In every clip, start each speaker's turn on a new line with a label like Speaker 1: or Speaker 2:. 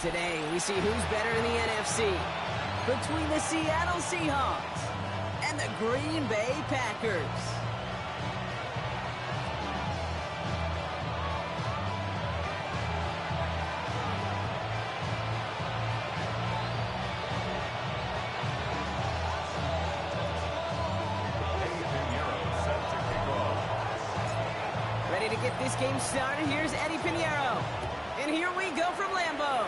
Speaker 1: Today, we see who's better in the NFC between the Seattle Seahawks and the Green Bay Packers. Ready to get this game started? Here's Eddie Pinheiro. And here we go from Lambeau.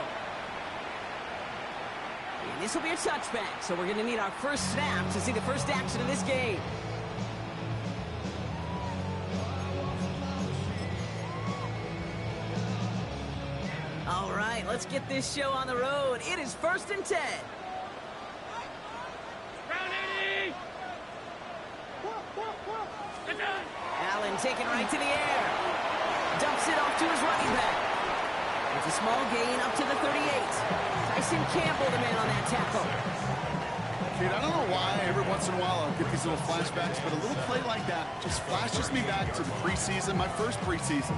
Speaker 1: And this will be a touchback, so we're going to need our first snap to see the first action of this game. All right, let's get this show on the road. It is 1st and 10. Allen taken right to the air. Dumps it off to his running back. It's a small gain up to the 38. Tyson Campbell, the man on that tackle.
Speaker 2: Dude, I don't know why every once in a while I'll get these little flashbacks, but a little play like that just flashes me back to the preseason, my first preseason.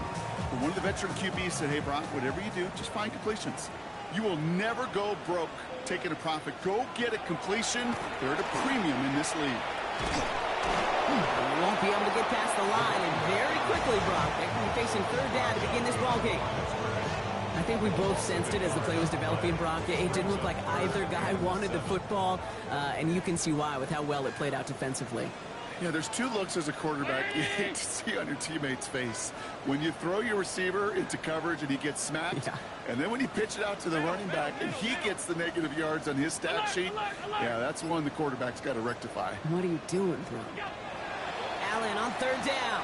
Speaker 2: When one of the veteran QBs said, hey, Brock, whatever you do, just find completions. You will never go broke taking a profit. Go get a completion. They're at a premium in this league.
Speaker 1: He won't be able to get past the line, and very quickly, Brock, they're going to be facing 3rd down to begin this ball game. I think we both sensed it as the play was developing, Brock. It didn't look like either guy wanted the football, and you can see why with how well it played out defensively.
Speaker 2: Yeah, there's two looks as a quarterback you hate to see on your teammate's face. When you throw your receiver into coverage and he gets smacked, and then when you pitch it out to the running back and he gets the negative yards on his stat sheet, yeah, that's one the quarterback's got to rectify.
Speaker 1: What are you doing, bro? Allen on 3rd down.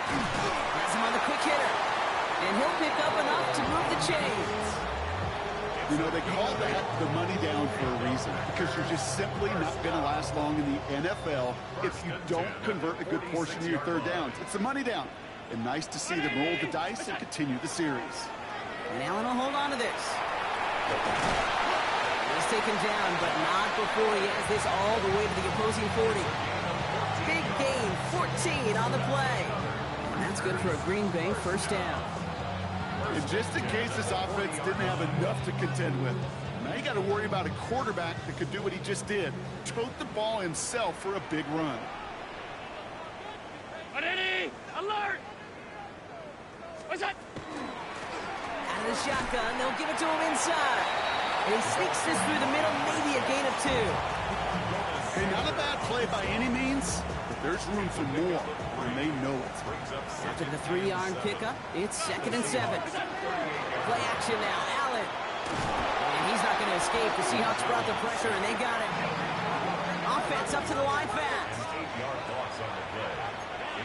Speaker 1: Has him on the quick hitter. And he'll pick up enough to move the chains.
Speaker 2: You know, they call that the money down for a reason, because you're just simply not going to last long in the NFL if you don't convert a good portion of your 3rd downs. It's the money down. And nice to see them roll the dice and continue the series.
Speaker 1: And Allen will hold on to this. He's taken down, but not before he has this all the way to the opposing 40. Big gain, 14 on the play. And that's good for a Green Bay 1st down.
Speaker 2: And just in case this offense didn't have enough to contend with, now you got to worry about a quarterback that could do what he just did. Tote the ball himself for a big run.
Speaker 3: Ready! Alert! What's that?
Speaker 1: Out of the shotgun, they'll give it to him inside. And he sneaks this through the middle, maybe a gain of 2.
Speaker 2: Hey, not a bad play by any means, but there's room for more, and they know it.
Speaker 1: After the 3-yard pickup, it's 2nd and 7. Play action now, Allen. And he's not going to escape. The Seahawks brought the pressure, and they got it. Offense up to the line fast.
Speaker 4: 8-yard loss on the play.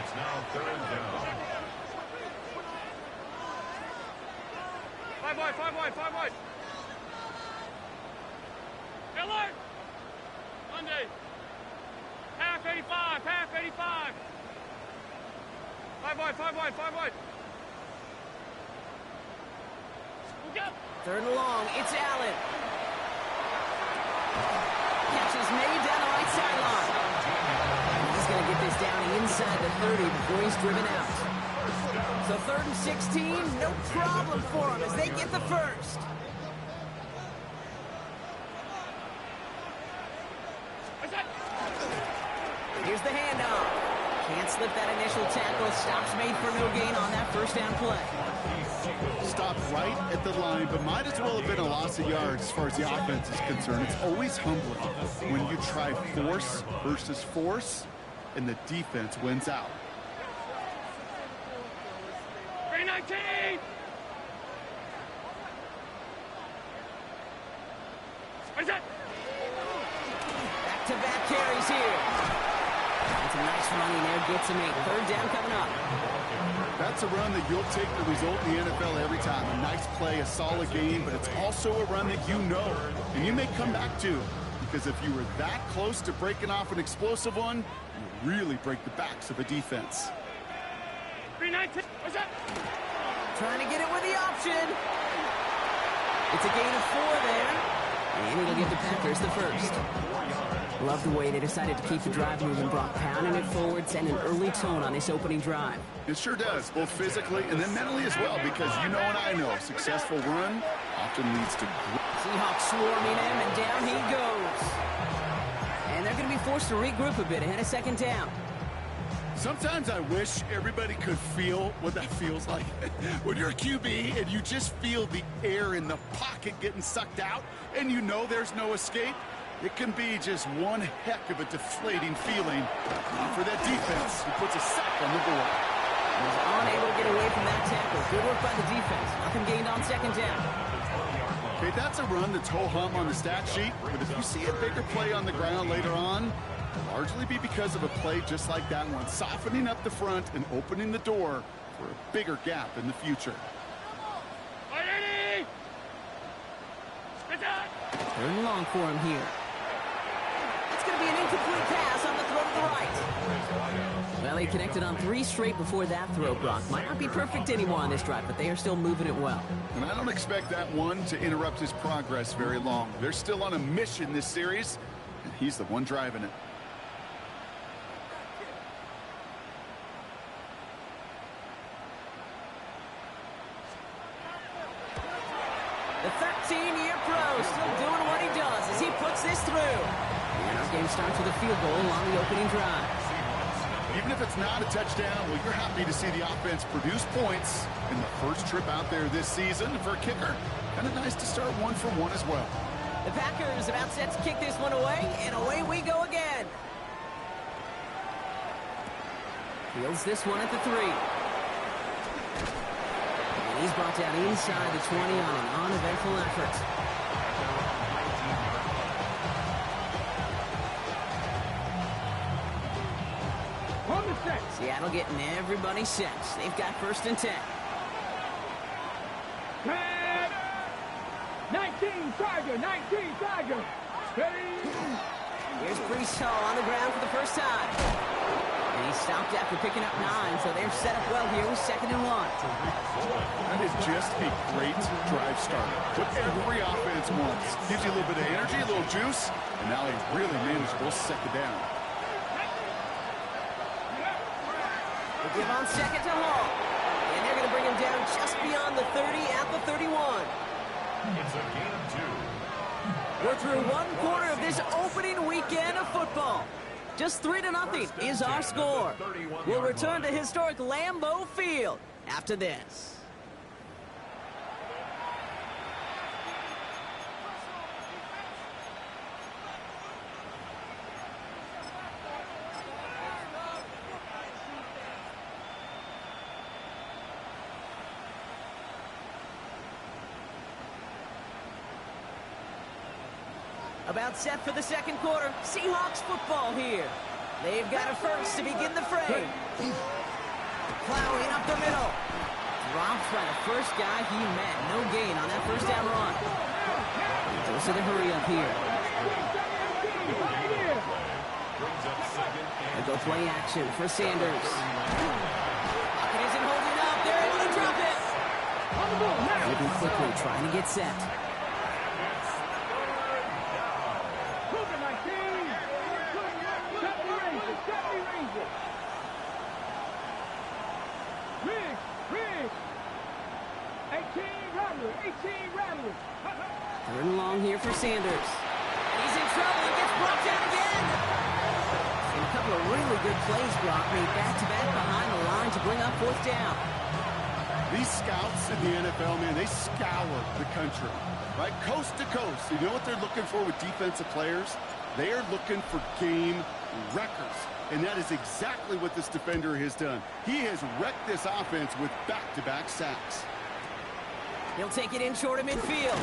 Speaker 4: It's now 3rd down.
Speaker 3: 5 wide, 5 wide, 5 wide. Alert! Monday. Half 85, half 85. 5 wide, 5 wide, 5 wide. Look up.
Speaker 1: 3rd and long, it's Allen. Catch is made down the right sideline. He's going to get this down inside the 30 before he's driven out. So 3rd and 16, no problem for him as they get the first. Here's the handoff. Can't slip that initial tackle. Stops made for no gain on that 1st down play.
Speaker 2: Stopped right at the line, but might as well have been a loss of yards as far as the offense is concerned. It's always humbling when you try force versus force, and the defense wins out.
Speaker 3: 319! What is that?
Speaker 1: Back-to-back carries here. That's a nice running there. Gets him 8. 3rd down coming up.
Speaker 2: That's a run that you'll take the result in the NFL every time. A nice play, a solid game, but it's also a run that you know, and you may come back to, because if you were that close to breaking off an explosive one, you really break the backs of a defense.
Speaker 3: 319. What's that?
Speaker 1: Trying to get it with the option. It's a gain of 4 there. And it'll give the Packers the first. Love the way they decided to keep the drive moving, Brock, pounding it forward, setting an early tone on this opening drive.
Speaker 2: It sure does, both physically and then mentally as well, because you know and I know, a successful run often leads to...
Speaker 1: Seahawks swarming him, and down he goes. And they're going to be forced to regroup a bit ahead of second down.
Speaker 2: Sometimes I wish everybody could feel what that feels like. When you're a QB and you just feel the air in the pocket getting sucked out and you know there's no escape, it can be just one heck of a deflating feeling for that defense who puts a sack on the board.
Speaker 1: Was unable to get away from that tackle. Good work by the defense. Nothing gained on second down.
Speaker 2: Okay, that's a run that's ho-hum on the stat sheet, but if you see a bigger play on the ground later on, it'll largely be because of a play just like that one, softening up the front and opening the door for a bigger gap in the future.
Speaker 1: Third and long for him here. It's going to be an incomplete pass on the throw to the right. Well, he connected on 3 straight before that throw, Brock. Might not be perfect anymore on this drive, but they are still moving it well.
Speaker 2: And I don't expect that one to interrupt his progress very long. They're still on a mission this series, and he's the one driving it.
Speaker 1: The 13-year pro still doing what he does as he puts this through. And our game starts with a field goal on the opening drive.
Speaker 2: Even if it's not a touchdown, well, you're happy to see the offense produce points in the first trip out there this season. For a kicker, kind of nice to start 1 for 1 as well.
Speaker 1: The Packers about set to kick this one away, and away we go again. Fields this one at the 3. And he's brought down inside the 20 on an uneventful effort. Seattle getting everybody set. They've got 1st and 10.
Speaker 3: 19 Tiger, 19 Tiger.
Speaker 1: Here's Breece Hall on the ground for the first time. And he stopped after picking up 9, so they're set up well here with 2nd and 1.
Speaker 2: That is just a great drive starter. What every offense wants. Gives you a little bit of energy, a little juice, and now he's really manageable 2nd down.
Speaker 1: Give on 2nd to Hall. And they're going to bring him down just beyond the 30 at the 31.
Speaker 4: It's a gain of 2.
Speaker 1: We're through 1 quarter of this opening weekend of football. Just 3-0 is our score. We'll return to historic Lambeau Field after this. About set for the 2nd quarter. Seahawks football here. They've got a first to begin the fray. Plowing up the middle. Drops by the first guy he met. No gain on that 1st down run. Goes to the hurry up here. They go play action for Sanders. Pocket isn't holding up. They're able to drop it. Moving quickly, trying to get set. Third and long here for Sanders. He's in trouble and gets brought down again. And a couple of really good plays, Brock, made back-to-back behind the line to bring up 4th down.
Speaker 2: These scouts in the NFL, man, they scour the country, right? Coast to coast. You know what they're looking for with defensive players? They are looking for game records. And that is exactly what this defender has done. He has wrecked this offense with back-to-back sacks.
Speaker 1: He'll take it in short of midfield.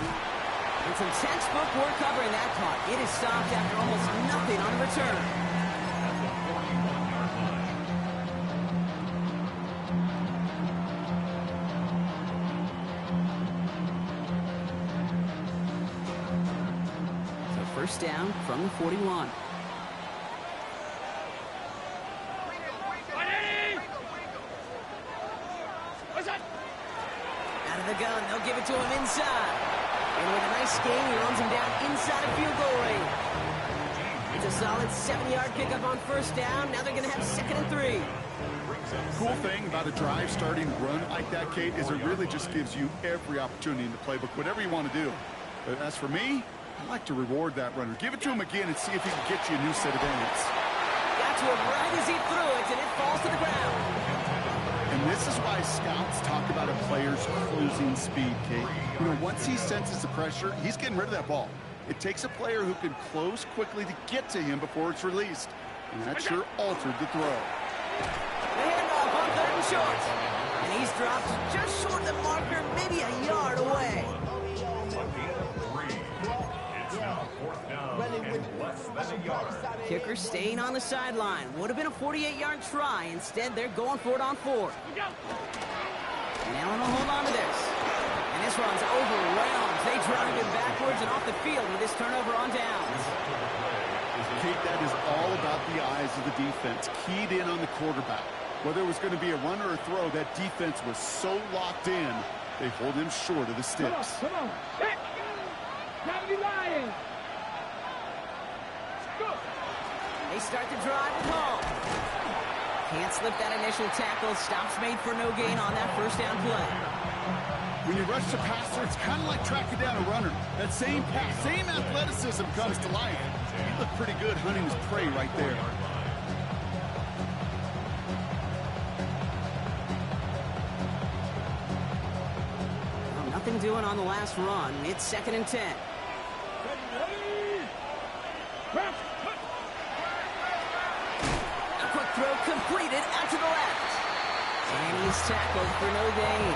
Speaker 1: And some textbook work covering that punt. It is stopped after almost nothing on the return. So 1st down from the 41. Out of the gun, they'll give it to him inside. And with a nice gain, he runs him down inside of field goal range. It's a solid 7-yard pickup on first down. Now they're going to have 2nd and 3.
Speaker 2: Cool thing about a drive starting run like that, Kate, is it really just gives you every opportunity in the playbook, whatever you want to do. But as for me, I like to reward that runner. Give it to him again and see if he can get you a new set of downs.
Speaker 1: Got to him right as he threw it, and it falls to the ground.
Speaker 2: And this is why scouts talk about a player's closing speed, Kate. You know, once he senses the pressure, he's getting rid of that ball. It takes a player who can close quickly to get to him before it's released. And that sure altered the throw.
Speaker 1: The handoff on 3rd and short. And he's dropped just short of the marker, maybe a yard away.
Speaker 4: It's now 4th down and less than a yard.
Speaker 1: Kicker staying on the sideline. Would have been a 48-yard try. Instead, they're going for it on 4th. And Allen will hold on to this. And this one's overwhelmed. They drive him backwards and off the field with this turnover on downs.
Speaker 2: Kate, that is all about the eyes of the defense, keyed in on the quarterback. Whether it was going to be a run or a throw, that defense was so locked in, they hold him short of the sticks.
Speaker 3: Come on. Hit. Gotta be lying. Go.
Speaker 1: They start the drive with Hall. Can't slip that initial tackle. Stops made for no gain on that first down play.
Speaker 2: When you rush the passer, it's kind of like tracking down a runner. That same pass, same athleticism comes to life. He looked pretty good hunting his prey right there.
Speaker 1: Well, nothing doing on the last run. It's 2nd and 10. A quick throw completed out to the left. And he's tackled for no gain.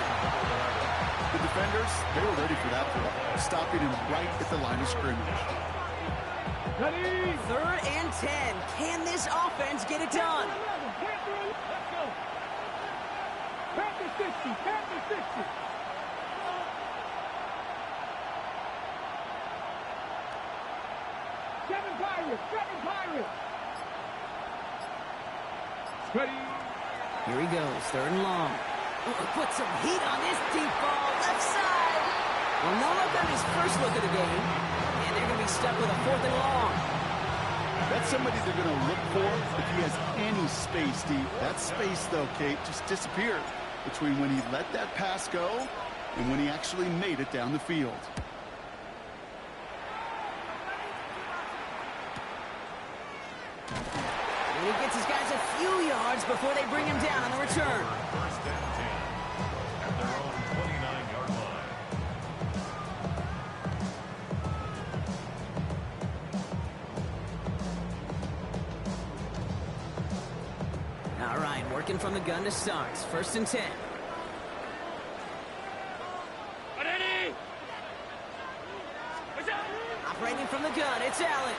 Speaker 2: The defenders, they were ready for that throw, stopping him right at the line of scrimmage.
Speaker 1: 3rd and 10. Can this offense get it done?
Speaker 3: Let's go. Back to 60. Back to 60. Seven Pirates. Ready.
Speaker 1: Here he goes, 3rd and long. Put some heat on this deep ball, left side. Well, no look on his first look of the game. And they're going to be stuck with a 4th and long.
Speaker 2: That's somebody they're going to look for if he has any space deep. That space, though, Kate, just disappeared between when he let that pass go and when he actually made it down the field.
Speaker 1: And he gets his guys a few yards before they bring him down on the return.
Speaker 4: 1st and 10 at their own 29-yard line.
Speaker 1: All right, working from the gun to start. 1st and 10. Operating from the gun, it's Allen.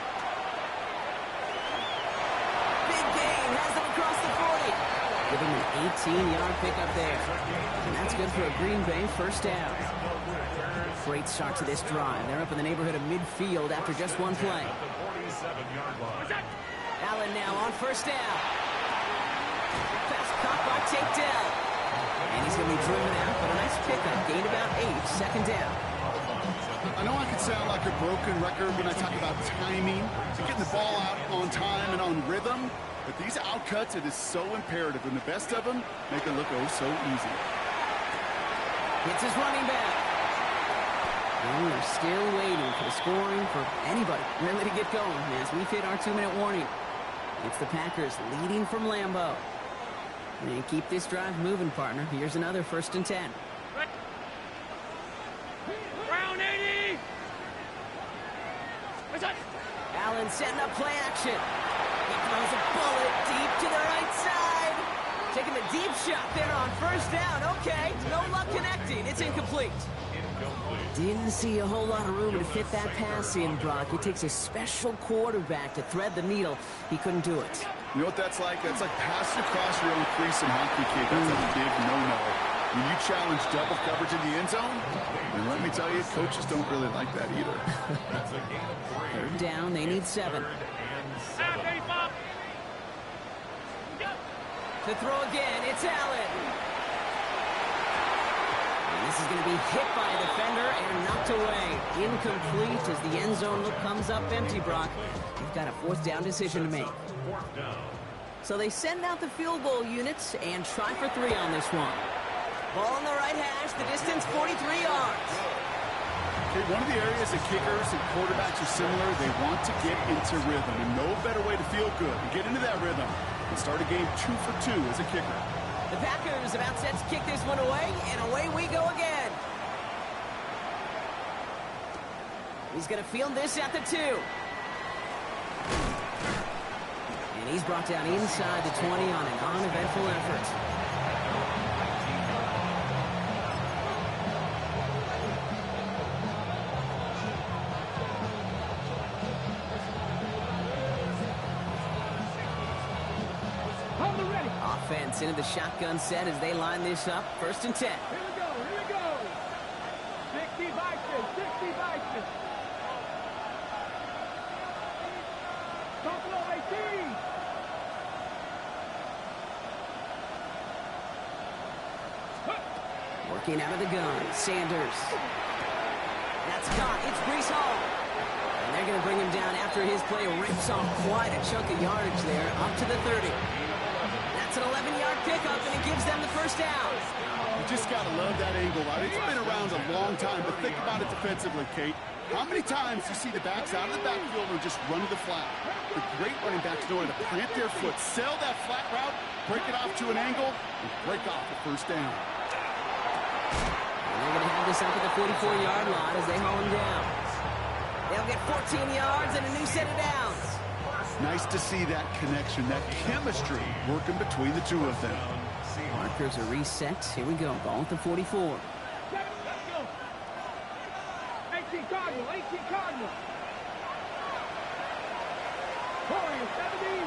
Speaker 1: Big gain, has them across the 40. Give him an 18-yard pickup there. And that's good for a Green Bay 1st down. Great start to this drive. They're up in the neighborhood of midfield after just one play. Allen now on 1st down. Pass caught by takedown. And he's going to be driven out, but a nice pickup. Gained about 8, 2nd down.
Speaker 2: I know I can sound like a broken record when I talk about timing, getting the ball out on time and on rhythm, but these outcuts, it is so imperative, and the best of them make it look oh so easy.
Speaker 1: It's his running back. And we're still waiting for the scoring for anybody really to get going as we've hit our 2-minute warning. It's the Packers leading from Lambeau. And keep this drive moving, partner. Here's another 1st and 10. Allen setting up play action. He throws a bullet deep to the right side. Taking the deep shot there on 1st down. Okay, no luck connecting. It's incomplete. Didn't see a whole lot of room to fit that pass in, Brock. It takes a special quarterback to thread the needle. He couldn't do it.
Speaker 2: You know what that's like? That's like passing across your own crease in hockey, kid. That's a big no-no. When you challenge double coverage in the end zone, and let me tell you, coaches don't really like that either.
Speaker 1: 3rd down, they need 7. To throw again, it's Allen. And this is going to be hit by a defender and knocked away. Incomplete as the end zone look comes up empty, Brock. You've got a fourth down decision to make. So they send out the field goal units and try for 3 on this one. Ball on the right hash, the distance 43 yards.
Speaker 2: Okay, one of the areas that kickers and quarterbacks are similar, they want to get into rhythm. And no better way to feel good and get into that rhythm and start a game 2 for 2 as a kicker.
Speaker 1: The Packers about set to kick this one away, and away we go again. He's going to field this at the 2. And he's brought down inside the 20 on an uneventful effort. Offense into the shotgun set as they line this up. 1st and 10.
Speaker 3: Here we go, here we go. 60 Vikings, 60 Vikings. Buffalo 18.
Speaker 1: Working out of the gun, Sanders. That's caught. It's Breece Hall. And they're going to bring him down after his play rips off quite a chunk of yardage there, up to the 30. That's an 11-yard pickup, and it gives them the 1st down.
Speaker 2: You just got to love that angle out. It's been around a long time, but think about it defensively, Kate. How many times do you see the backs out of the backfield and just run to the flat? The great running backs know how to plant their foot, sell that flat route, break it off to an angle, and break off the 1st down.
Speaker 1: And they're going to have this up at the 44-yard line as they haul him down. They'll get 14 yards and a new set of downs.
Speaker 2: Nice to see that connection, that chemistry working between the two of them.
Speaker 1: Markers are reset. Here we go. Ball at the 44.
Speaker 3: 18 Cardinal, 18 Cardinal. Warriors 17.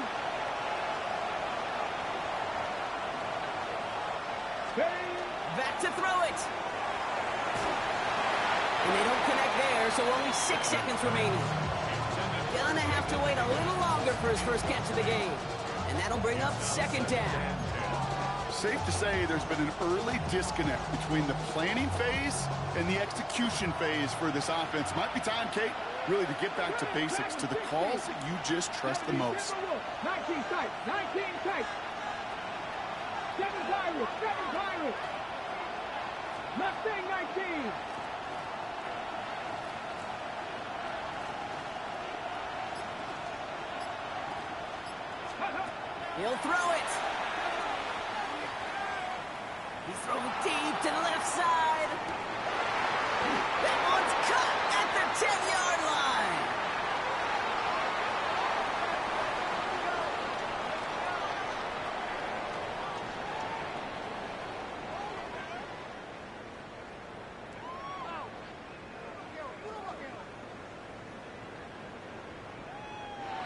Speaker 1: Back to throw it. And they don't connect there, so only 6 seconds remaining. Gonna have to wait a little longer for his first catch of the game. And that'll bring up 2nd down.
Speaker 2: Safe to say there's been an early disconnect between the planning phase and the execution phase for this offense. Might be time, Kate, really to get back to basics, to the calls that you just trust the most.
Speaker 3: 19 tight, 19 tight. 7 Pirates, 7 Pirates. Mustang 19.
Speaker 1: He'll throw it. He's throwing deep to the left side. That one's cut at the 10-yard line.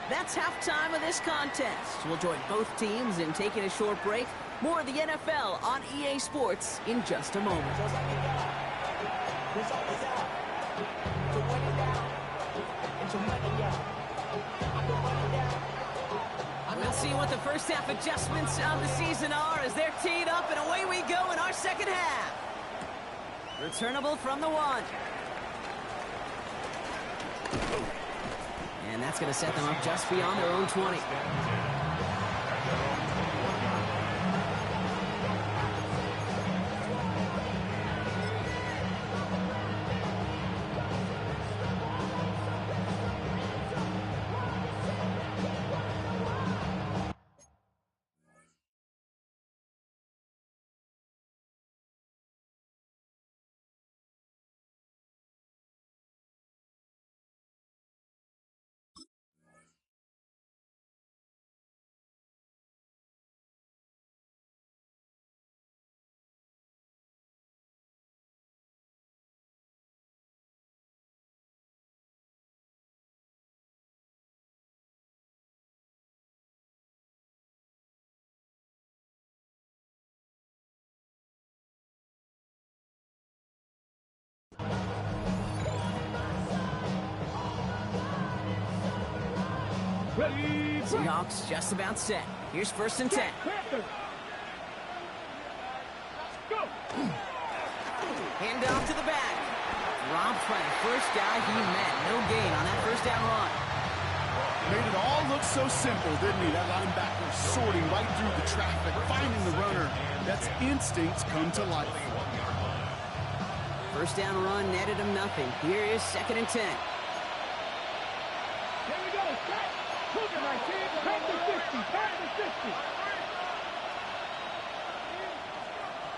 Speaker 1: That's halftime of this contest. We'll join both teams in taking a short break. More of the NFL on EA Sports in just a moment. We'll see what the first half adjustments of the season are as they're teed up, and away we go in our second half. Returnable from the 1. And that's going to set them up just beyond their own 20.
Speaker 3: Ready.
Speaker 1: Seahawks just about set. Here's 1st and 10.
Speaker 3: Panthers. Go.
Speaker 1: Hand off to the back. Robbed by the first guy he met. No gain on that first down run.
Speaker 2: Made it all look so simple, didn't he? That linebacker sorting right through the traffic, finding the runner. That's instincts come to life.
Speaker 1: First down run netted him nothing. Here is 2nd and 10.
Speaker 3: Here we go. Set. Cougar 19. Panther 50. Panther 50.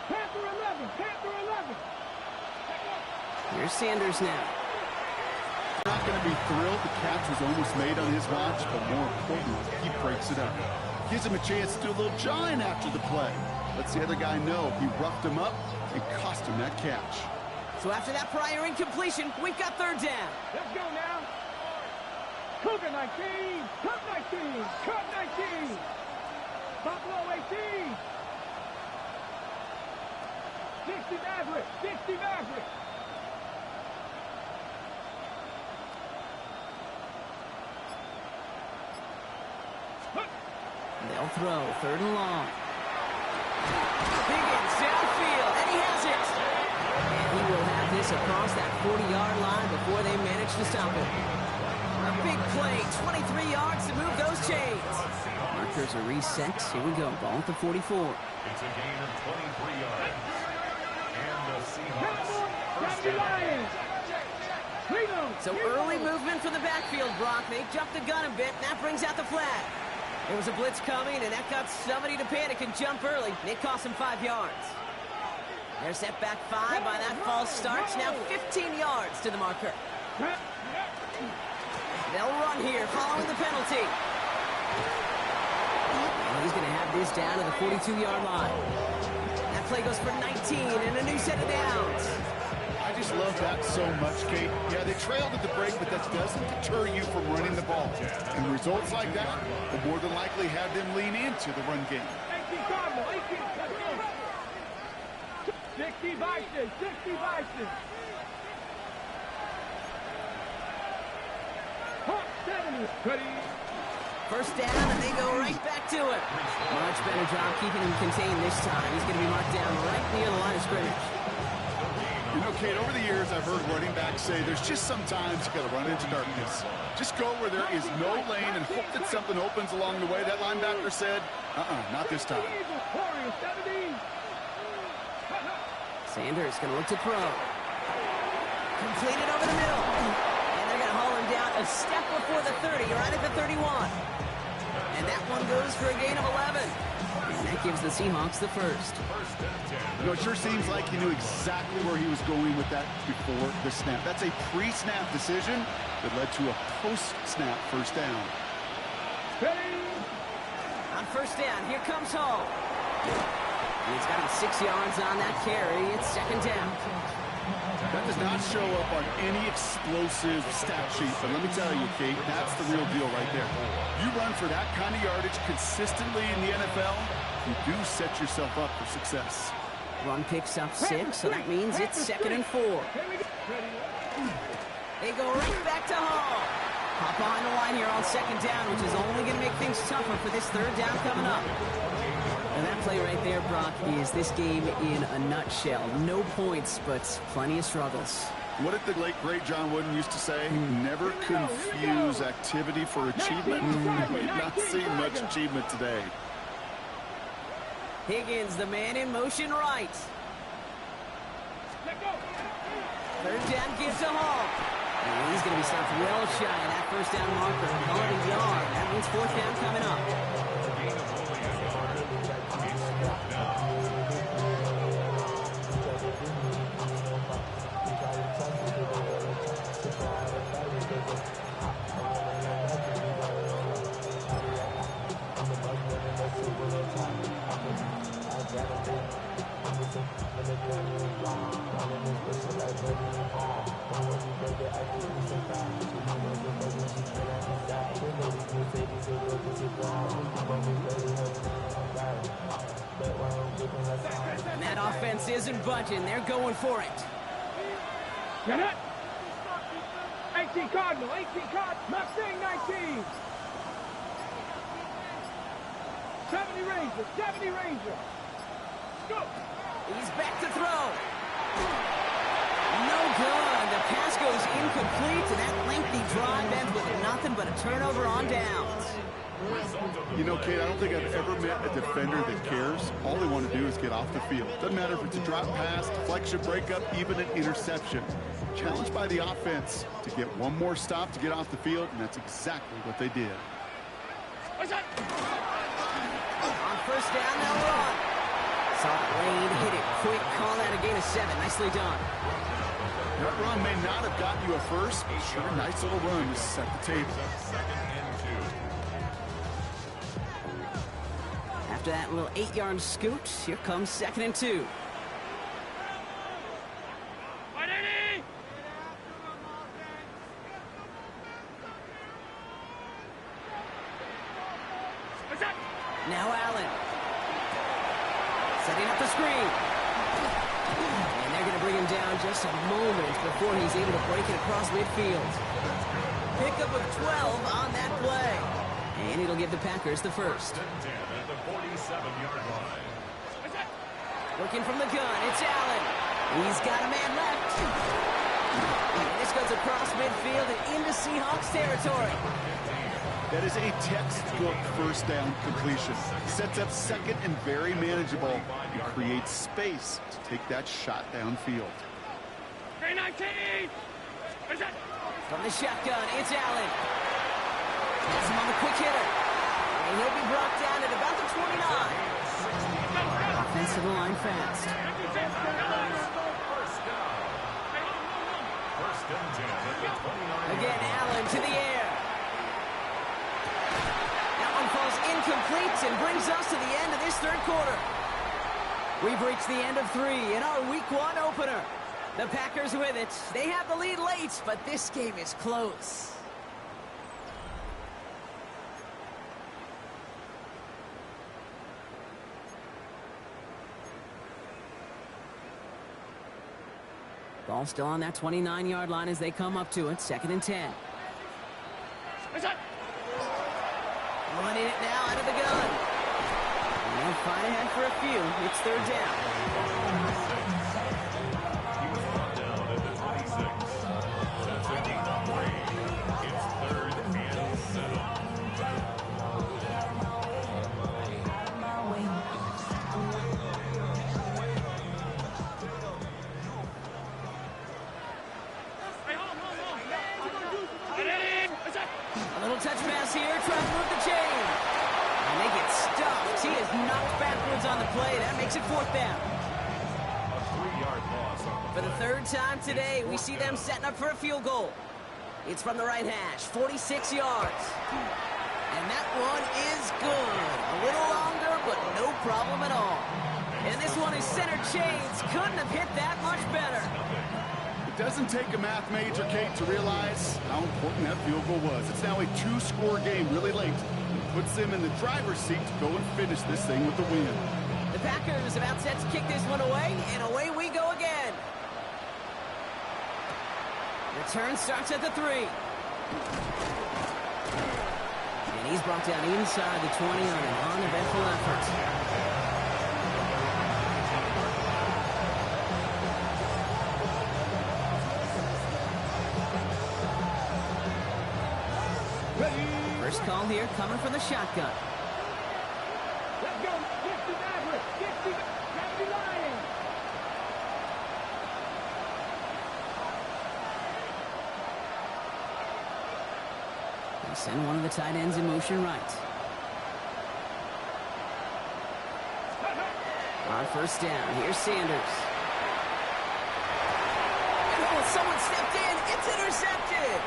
Speaker 3: Panther 11. Panther 11.
Speaker 1: Here's Sanders now.
Speaker 2: Not going to be thrilled. The catch was almost made on his watch, but more importantly, he breaks it up. Gives him a chance to do a little jawing after the play. Lets the other guy know he roughed him up and cost him that catch.
Speaker 1: So after that prior incompletion, we've got 3rd down.
Speaker 3: Let's go now. Cougar 19. Cut 19. Cut 19. Buffalo 18. 60 Maverick. 60 Maverick.
Speaker 1: They'll throw 3rd and long. Higgins downfield, and he has it. And he will have this across that 40-yard line before they manage to stop him. A big play, 23 yards to move those chains. Markers are reset. Here we go. Ball at the 44.
Speaker 4: It's a gain of 23 yards. And the Seahawks first down.
Speaker 1: So early movement from the backfield, Brock. They jumped the gun a bit, and that brings out the flag. There was a blitz coming, and that got somebody to panic and jump early. It cost him 5 yards. They're set back 5 by that false start. Now 15 yards to the marker. They'll run here following the penalty. And he's going to have this down to the 42-yard line. That play goes for 19 and a new set of downs.
Speaker 2: I just love that so much, Kate. Yeah, they trailed at the break, but that doesn't deter you from running the ball. And results like that will more than likely have them lean into the run game.
Speaker 3: 18 Cardinal, 18. 60 Bison, 60 Bison. Hawk 70. Ready.
Speaker 1: First down, and they go right back to it. Much better job keeping him contained this time. He's going to be marked down right near the line of scrimmage.
Speaker 2: You know, Kate, over the years, I've heard running backs say there's just sometimes you got to run into darkness. Just go where there is no lane and hope that something opens along the way. That linebacker said, not this time.
Speaker 1: Sanders going to look to throw. Completed over the middle. And they're going to haul him down a step before the 30, right at the 31. And that one goes for a gain of 11. And that gives the Seahawks the first.
Speaker 2: You know, it sure seems like he knew exactly where he was going with that before the snap. That's a pre-snap decision that led to a post-snap first down.
Speaker 1: On first down, here comes Hall. He's got him 6 yards on that carry. It's 2nd down.
Speaker 2: That does not show up on any explosive stat sheet, but let me tell you, Kate, that's the real deal right there. You run for that kind of yardage consistently in the NFL, you do set yourself up for success.
Speaker 1: Run picks up 6, so that means it's 2nd and 4. They go right back to Hall. Hop behind the line here on 2nd down, which is only going to make things tougher for this 3rd down coming up. And that play right there, Brock, is this game in a nutshell. No points, but plenty of struggles.
Speaker 2: What did the late, great John Wooden used to say? Never confuse activity for achievement. We've not seen much achievement today.
Speaker 1: Higgins, the man in motion right. 3rd down gives to Hall. And he's going to be stopped well shy of that first down marker. On a yard. That means 4th down coming up. And that offense isn't budging. They're going for it.
Speaker 3: Get it. 18 Cardinal, 18 Cardinal. Mustang 19. 70 Ranger, 70 Ranger. Go.
Speaker 1: He's back to throw. No good. The pass goes incomplete, and that lengthy drive ends with nothing but a turnover on downs.
Speaker 2: You know, Kate, I don't think I've ever met a defender that cares. All they want to do is get off the field. Doesn't matter if it's a drop pass, deflection, breakup, even an interception. Challenged by the offense to get one more stop to get off the field, and that's exactly what they did.
Speaker 1: On first down, they'll run. Saw Lane hit it quick. Call that a gain of 7. Nicely done.
Speaker 2: That run may not have gotten you a first, but sure, nice little run to set the table.
Speaker 1: After that little 8-yard scoot, here comes 2nd and 2. Now Allen. Setting up the screen. And they're going to bring him down just a moment before he's able to break it across midfield. Pickup of 12 on that play. And it'll give the Packers the first.
Speaker 4: At the 47-yard line.
Speaker 1: Working from the gun, it's Allen. He's got a man left. And this goes across midfield and into Seahawks territory.
Speaker 2: That is a textbook first down completion. Sets up second and very manageable and creates space to take that shot downfield.
Speaker 1: From the shotgun, it's Allen. Has him on the quick hitter. And he'll be brought down at about the 29. Offensive line fast. Again, Allen to the air. Falls incomplete and brings us to the end of this third quarter. We've reached the end of 3 in our Week 1 opener. The Packers with it. They have the lead late, but this game is close. Ball still on that 29-yard line as they come up to it. 2nd and 10. Running it now out of the gun. And they'll fight ahead for a few. It's 3rd down.
Speaker 4: He was brought down at the 26. That's a deep play. It's 3rd and 7.
Speaker 1: A little touch pass here, trying to move the chain. And they get stuffed. He is knocked backwards on the play. That makes it 4th down.
Speaker 4: A 3-yard loss on the
Speaker 1: For the 3rd time today, we see them setting up for a field goal. It's from the right hash, 46 yards. And that one is good. A little longer, but no problem at all. And this one is center chains. Couldn't have hit that much better.
Speaker 2: It doesn't take a math major, Kate, to realize how important that field goal was. It's now a 2-score game really late. It puts them in the driver's seat to go and finish this thing with the win.
Speaker 1: The Packers about set to kick this one away, and away we go again. Return starts at the 3. And he's brought down inside the 20 on an uneventful effort. First call here coming from the shotgun.
Speaker 3: Let's go. Get the Maverick. Get the Lions.
Speaker 1: They send one of the tight ends in motion right. On first down, here's Sanders. Oh, someone stepped in. It's intercepted.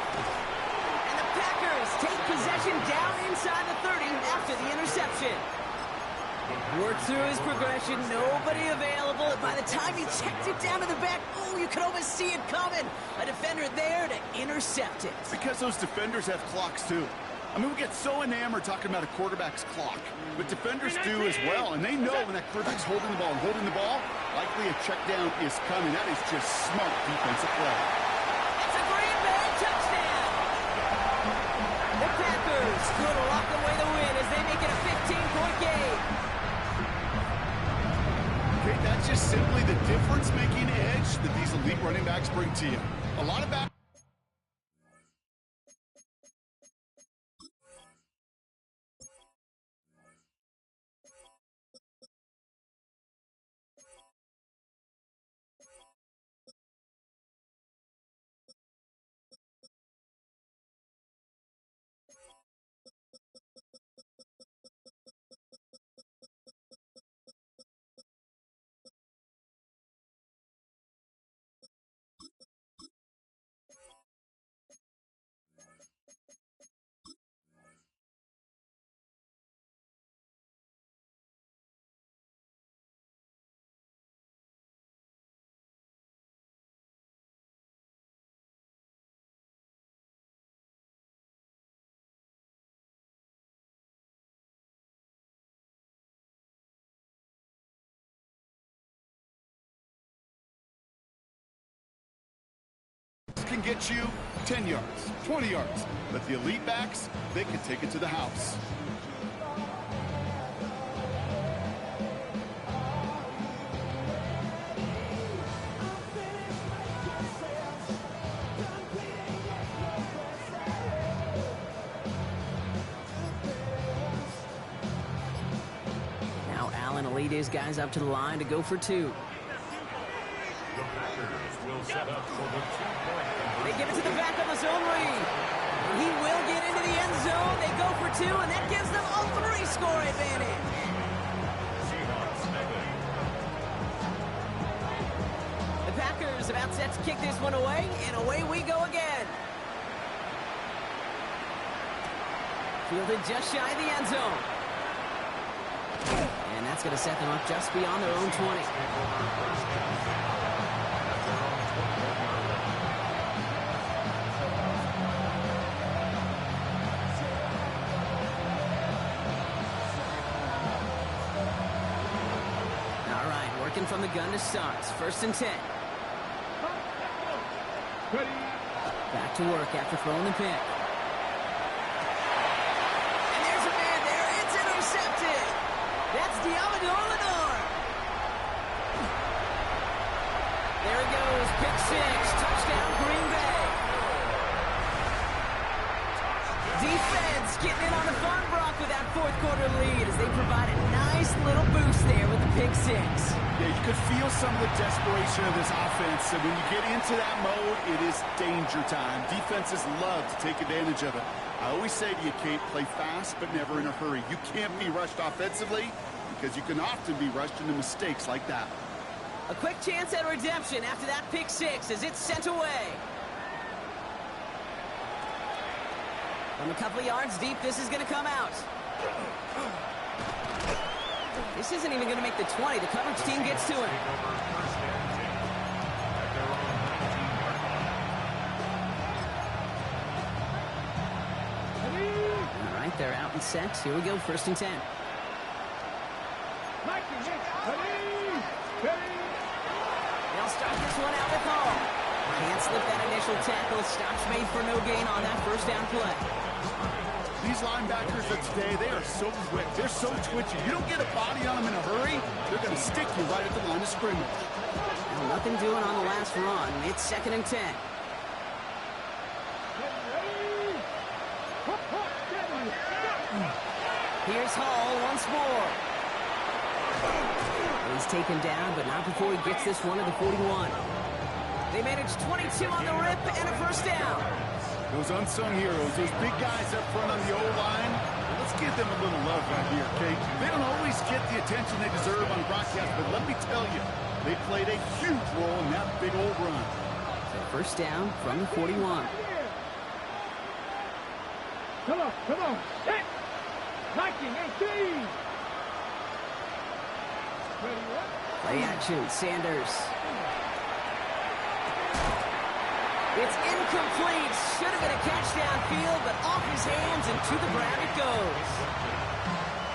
Speaker 1: And the Packers take possession down inside the 30 after the interception. Worked through his progression, nobody available. And by the time he checked it down to the back, oh, you could almost see it coming. A defender there to intercept it.
Speaker 2: Because those defenders have clocks, too. I mean, we get so enamored talking about a quarterback's clock, but defenders do as well, and they know when that quarterback's holding the ball, likely a check down is coming. That is just smart defensive play.
Speaker 1: It's a Green Bay touchdown! The Packers could lock away the win as they make it a 15-point game.
Speaker 2: Okay, that's just simply the difference-making edge that these elite running backs bring to you. A lot of back. Can get you 10 yards, 20 yards. But the elite backs, they can take it to the house.
Speaker 1: Now Allen will lead his guys up to the line to go for 2.
Speaker 4: The Packers will set up for the 2-point.
Speaker 1: They give it to the back of the zone read. He will get into the end zone. They go for 2, and that gives them a 3-score advantage.
Speaker 4: Seahawks negative.
Speaker 1: The Packers about set to kick this one away, and away we go again. Fielded just shy of the end zone. And that's going to set them up just beyond their own 20. From the gun to start. 1st and 10. Back to work after throwing the pick. And there's a man there. It's intercepted. That's Diamador Lenore. There he goes. Pick 6. Touchdown Green Bay. Defense getting in on the fun, Brock, with that 4th quarter lead as they provide a nice little boost there with the pick 6.
Speaker 2: Yeah, you could feel some of the desperation of this offense. And when you get into that mode, it is danger time. Defenses love to take advantage of it. I always say to you, Kate, play fast but never in a hurry. You can't be rushed offensively because you can often be rushed into mistakes like that.
Speaker 1: A quick chance at redemption after that pick 6 as it's sent away. From a couple of yards deep, this is going to come out. This isn't even going to make the 20. The coverage team gets to him. All right, they're out and set. Here we go, 1st and 10. They'll start this one out with home. Can't slip that initial tackle. Stops made for no gain on that 1st down play.
Speaker 2: These linebackers of today, they are so quick. They're so twitchy. You don't get a body on them in a hurry, they're going to stick you right at the line of scrimmage.
Speaker 1: Well, nothing doing on the last run. It's 2nd and 10. Here's Hall once more. He's taken down, but not before he gets this one to the 41. They manage 22 on the rip and a 1st down.
Speaker 2: Those unsung heroes, those big guys up front on the O-line, let's give them a little love right here, okay? They don't always get the attention they deserve on broadcast, but let me tell you, they played a huge role in that big old run.
Speaker 1: So 1st down from the 41.
Speaker 3: Come on. Hit. Liking 18.
Speaker 1: Play action, Sanders. It's incomplete. Should have been a catch downfield, but off his hands and to the ground it goes.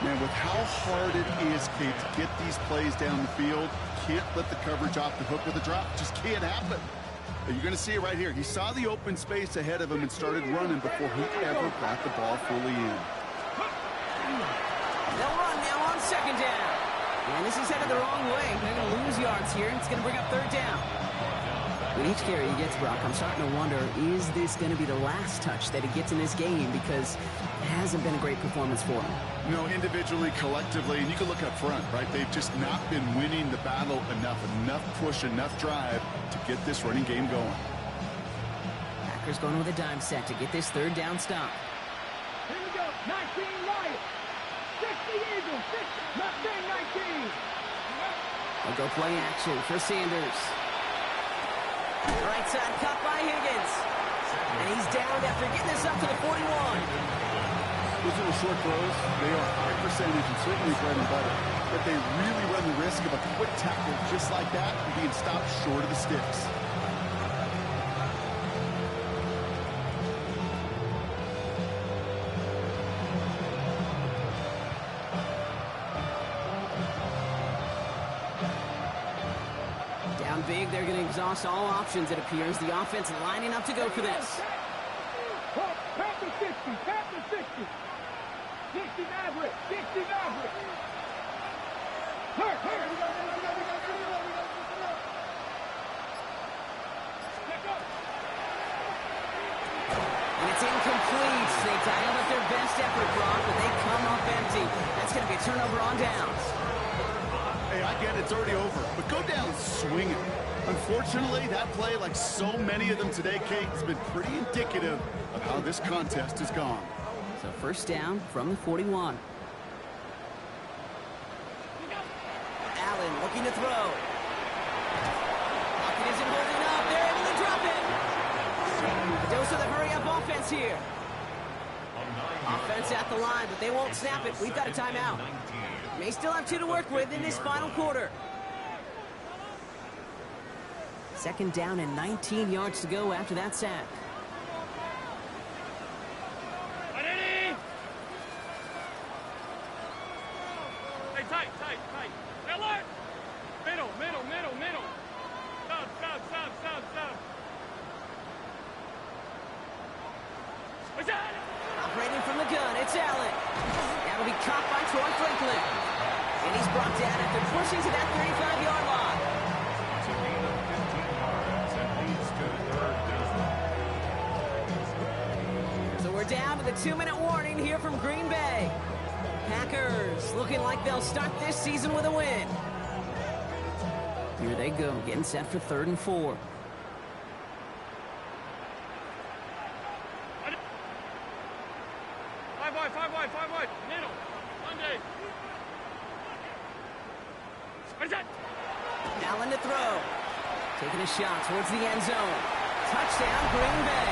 Speaker 2: Man, with how hard it is, Kate, to get these plays down the field, can't let the coverage off the hook with a drop. Just can't happen. But you're going to see it right here. He saw the open space ahead of him and started running before he ever got the ball fully in.
Speaker 1: They'll run now on 2nd down. And this is headed the wrong way. They're going to lose yards here. It's going to bring up third down. With each carry he gets, Brock, I'm starting to wonder, is this going to be the last touch that he gets in this game? Because it hasn't been a great performance for him.
Speaker 2: You know, individually, collectively, and you can look up front, right? They've just not been winning the battle enough push, enough drive to get this running game going.
Speaker 1: Packers going with a dime set to get this third down stop.
Speaker 3: Here we go. 19 Lions. 60 Eagles. 19.
Speaker 1: They'll go play action for Sanders. Right side cut by Higgins. And he's down after getting this up to the 41.
Speaker 2: Those little short throws, they are high percentage and certainly bread and butter. But they really run the risk of a quick tackle just like that and being stopped short of the sticks.
Speaker 1: Down big, they're going to exhaust all options, it appears. The offense lining up to go for this.
Speaker 3: Packers 60. Packers 60. 60 Maverick. 60 Maverick. Hurt.
Speaker 1: And it's incomplete. They dialed up their best effort, Brock, but they come up empty. That's going to be a turnover on downs.
Speaker 2: Hey, I get it, it's already over, but go down swinging. Unfortunately, that play, like so many of them today, Kate, has been pretty indicative of how this contest has gone.
Speaker 1: So first down from the 41. Allen looking to throw. Lockett isn't holding up. They're able to drop it. A dose of the hurry-up offense here. Offense at the line, but they won't snap it. We've got a timeout. May still have 2 to work with in this final quarter. Second down and 19 yards to go after that sack.
Speaker 3: Hey, tight. Alert! Middle. Stop.
Speaker 1: Operating from the gun, it's Allen. That'll be caught by Troy Franklin. And he's brought down after pushing to that 35-yard line. So we're down to the 2-minute warning here from Green Bay. Packers looking like they'll start this season with a win. Here they go, getting set for 3rd and 4.
Speaker 3: Five wide. Middle. Monday.
Speaker 1: Allen to throw. Taking a shot towards the end zone. Touchdown, Green Bay.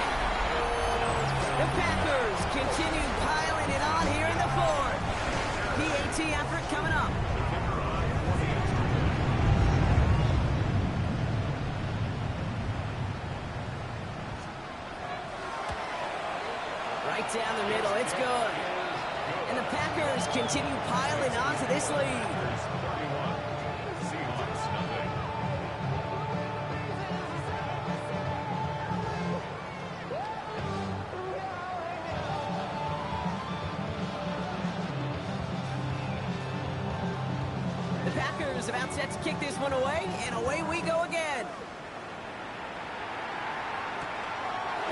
Speaker 1: The Packers continue piling it on here in the 4th. PAT effort coming up. Right down the middle, it's good. And the Packers continue piling on to this lead. The Packers about set to kick this one away, and away we go again.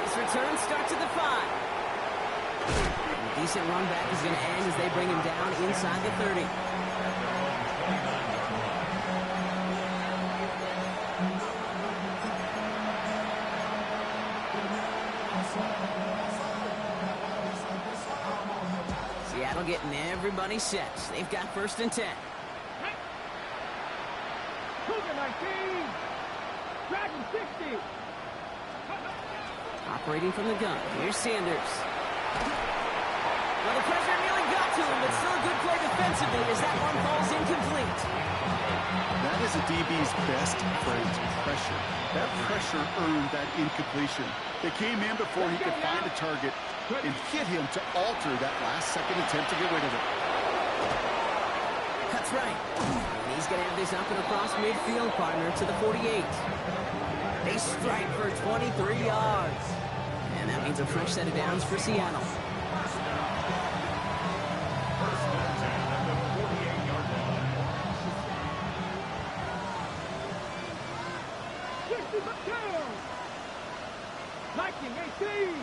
Speaker 1: This return starts at the 5. A decent run back is going to end as they bring him down inside the 30. Seattle getting everybody set. They've got 1st and 10.
Speaker 3: Cougar 19. Dragon 60.
Speaker 1: Operating from the gun. Here's Sanders. Well, the pressure nearly got to him, but still a good play defensively as that one falls incomplete.
Speaker 2: That is a DB's best friend, pressure. That pressure earned that incompletion. They came in before he could find a target and hit him to alter that last-second attempt to get rid of it.
Speaker 1: That's right. And he's going to have this up and across midfield, partner, to the 48. They strike for 23 yards. And that means a fresh set of downs for Seattle.
Speaker 3: 18.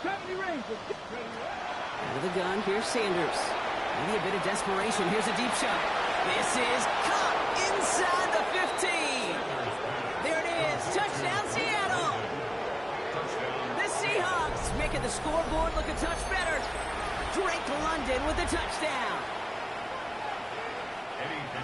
Speaker 3: 70 Rangers.
Speaker 1: Out of the gun, here's Sanders. Maybe a bit of desperation. Here's a deep shot. This is caught inside the 15. There it is. Touchdown, Seattle. The Seahawks making the scoreboard look a touch better. Drake London with the touchdown.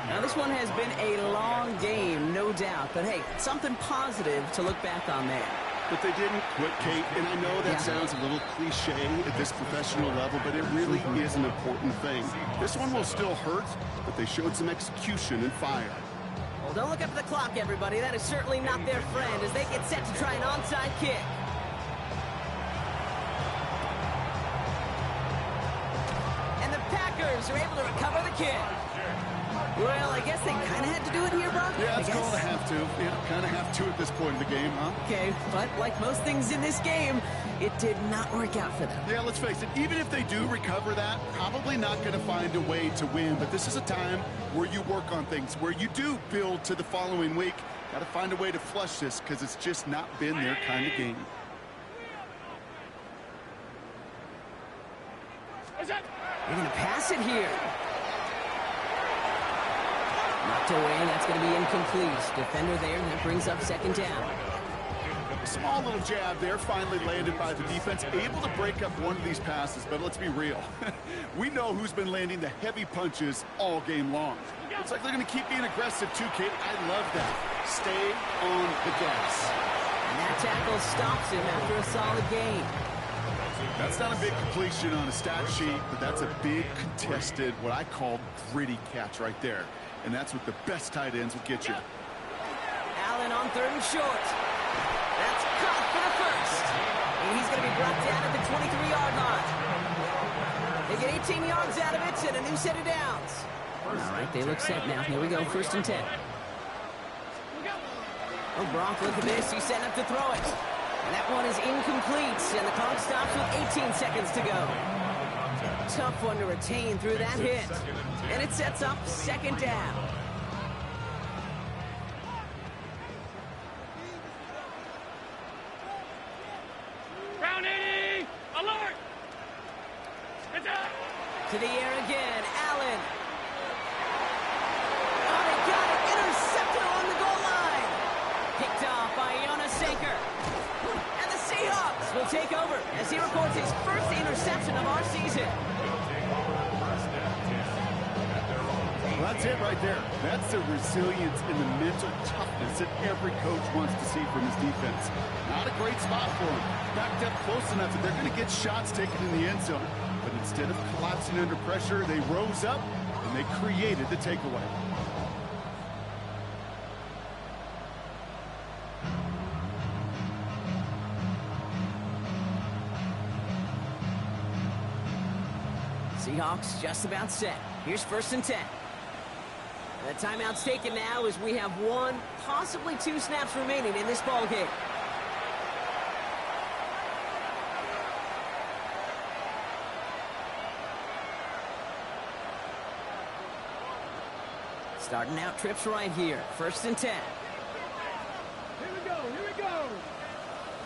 Speaker 1: Now, this one has been a long game, no doubt. But, hey, something positive to look back on there.
Speaker 2: But they didn't quit, Kate, and I know that sounds a little cliche at this professional level, but it really is an important thing. This one will still hurt, but they showed some execution and fire.
Speaker 1: Well, don't look up at the clock, everybody. That is certainly not their friend as they get set to try an onside kick. And the Packers are able to recover the kick. Well, I guess they kind of had to do it here, Brock.
Speaker 2: Yeah, it's going to have to. Yeah, kind of have to at this point in the game, huh?
Speaker 1: Okay, but like most things in this game, it did not work out for them.
Speaker 2: Yeah, let's face it, even if they do recover that, probably not going to find a way to win. But this is a time where you work on things, where you do build to the following week. Got to find a way to flush this because it's just not been their kind of game.
Speaker 1: They're going to pass it here. Knocked away, that's going to be incomplete. Defender there, and that brings up second down.
Speaker 2: A small little jab there, finally landed by the defense, able to break up one of these passes, but let's be real. We know who's been landing the heavy punches all game long. Looks like they're going to keep being aggressive too, Kate. I love that. Stay on the gas.
Speaker 1: And that tackle stops him after a solid gain.
Speaker 2: That's not a big completion on a stat sheet, but that's a big contested, what I call gritty catch right there. And that's what the best tight ends will get you.
Speaker 1: Allen on third and short. That's caught for the first. And he's going to be brought down at the 23-yard line. They get 18 yards out of it and a new set of downs. All right, they look set now. Here we go, 1st and 10. Oh, Brock, look at this. He's setting up to throw it. And that one is incomplete, and the clock stops with 18 seconds to go. Tough one to retain through that hit. And it sets up second down.
Speaker 3: Round 80. Alert. It's up.
Speaker 1: To the air again. Allen. Oh, they got it. Intercepted on the goal line. Picked off by Iona Saker. And the Seahawks will take over as he records his first interception of our season.
Speaker 2: Well, that's it right there. That's the resilience and the mental toughness that every coach wants to see from his defense. Not a great spot for him. Backed up close enough that they're going to get shots taken in the end zone. But instead of collapsing under pressure, they rose up and they created the takeaway.
Speaker 1: Seahawks just about set. Here's 1st and 10. The timeout's taken now as we have 1, possibly 2 snaps remaining in this ball game. Starting out trips right here. 1st and 10.
Speaker 3: Here we go. Here we go.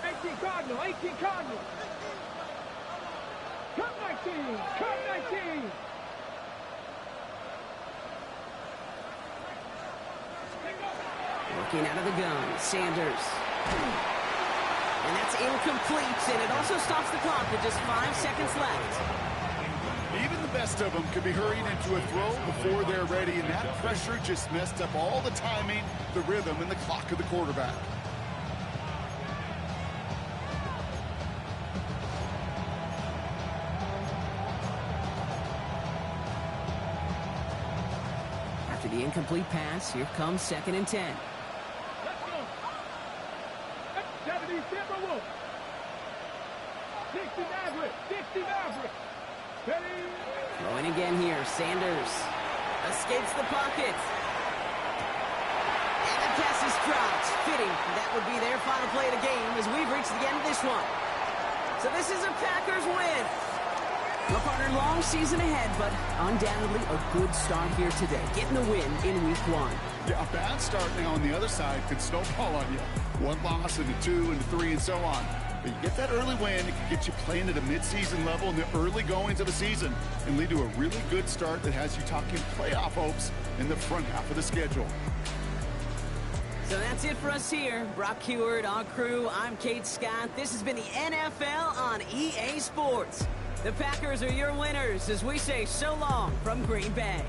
Speaker 3: 18 Cardinal. 18 Cardinal. Cut 19. Cut 19.
Speaker 1: Working out of the gun, Sanders. And that's incomplete, and it also stops the clock with just 5 seconds left.
Speaker 2: Even the best of them could be hurrying into a throw before they're ready, and that pressure just messed up all the timing, the rhythm, and the clock of the quarterback.
Speaker 1: After the incomplete pass, here comes 2nd and 10.
Speaker 3: Let's go. 70 Timberwolves. 60 Maverick. 60 Maverick. Ready.
Speaker 1: Throwing again here, Sanders. Escapes the pocket. And the pass is dropped. Fitting, that would be their final play of the game as we've reached the end of this one. So this is a Packers win. Well, partner, long season ahead, but undoubtedly a good start here today, getting the win in week 1.
Speaker 2: Yeah, a bad start now on the other side could snowball on you. 1 loss into 2 into 3 and so on. But you get that early win, it can get you playing at a midseason level in the early goings of the season and lead to a really good start that has you talking playoff hopes in the front half of the schedule.
Speaker 1: So that's it for us here. Brock Huard, our crew, I'm Kate Scott. This has been the NFL on EA Sports. The Packers are your winners as we say so long from Green Bay.